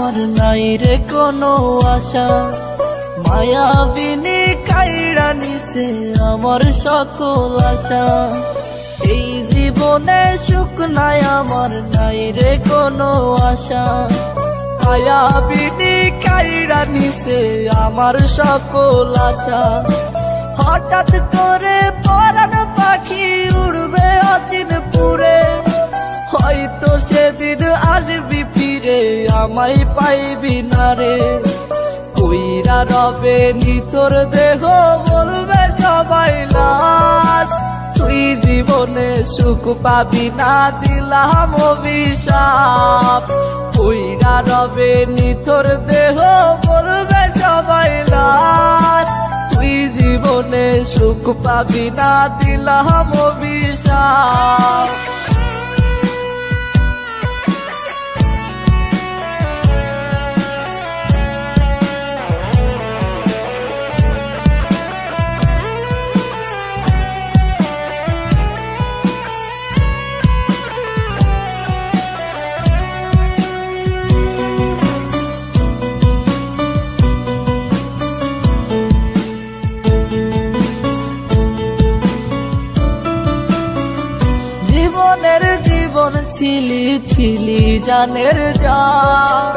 আমার নাই রে কোনো আশা, মায়াবিনী কাইড়া নিছে আমার সকল আশা। এই জীবনে সুখ নাই আমার নাই রে কোনো আশা, মায়াবিনী কাইড়া নিছে আমার সকল আশা। হঠাৎ করে পরাণ পাখি উড়বে অচিন পুরে, হয়তো সেদিন আসবি ফিরে আমায় পাইবি না রে। কইরা রবে নিতর দেহ বলবে সবাই লাশ, তুই জীবনে সুখ পাবি না দিলাম অভিশাপ। কইরা রবে নিতর দেহ বলবে সবাই লাশ, তুই জীবনে সুখ পাবি না দিলাম অভিশাপ। জীবনের জীবন ছিলি ছিলি জানের জান,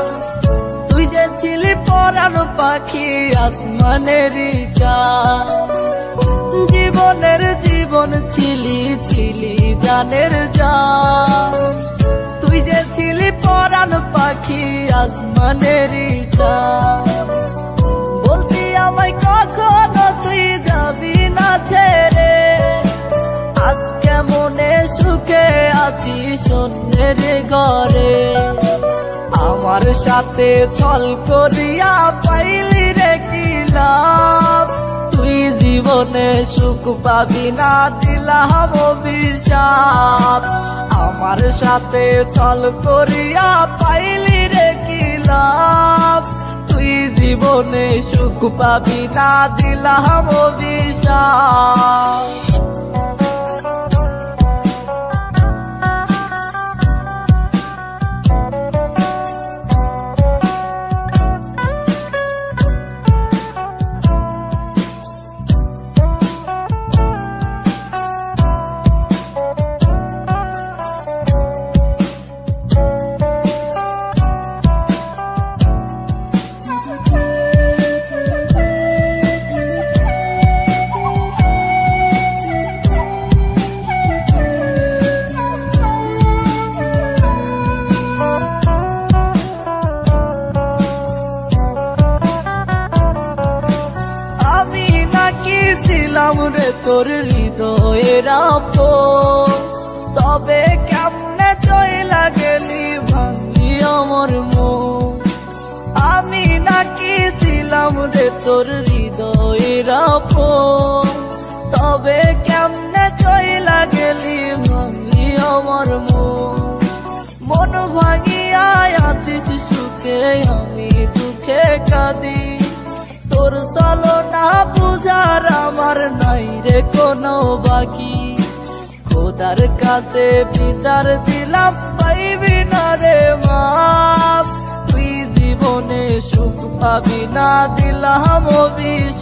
তুই যে ছিলি পরাণ পাখি আসমানেরই জান। জীবনের জীবন ছিলি ছিলি জানের জান, তুই যে ছিলি পরাণ পাখি আসমানেরই জান। বলতি আমায় কখনো তুই যাবি না ছেড়ে, আজকে মনে সুখে আছি শূন্যের ঘরে। আমার সাথে ছল করিয়া পাইলি রে কি লাভ, তুই জীবনে সুখ পাবি না দিলাম অভিশাপ। আমার সাথে ছল করিয়া পাইলি রে কি লাভ, তুই জীবনে সুখ পাবি না দিলাম অভিশাপ। ছিলাম রে তোর হৃদয়ের আপন, তবে কেমনে চইলা গেলি ভাঙলি আমার মন। আমি নাকি ছিলাম রে তোর হৃদয়ের আপন, তবে কেমনে চইলা গেলি ভাঙলি আমার মন। মন ভাঙিয়া আছিস সুখে আমি দুঃখে কাঁদি, তোর চলো না বুঝার আমার নাই রে কোনো বাকি। খোদার কাছে বিচার দিলাম পাইবি না রে মাপ, তুই জীবনে সুখ পাবি না দিলাম অভিশাপ।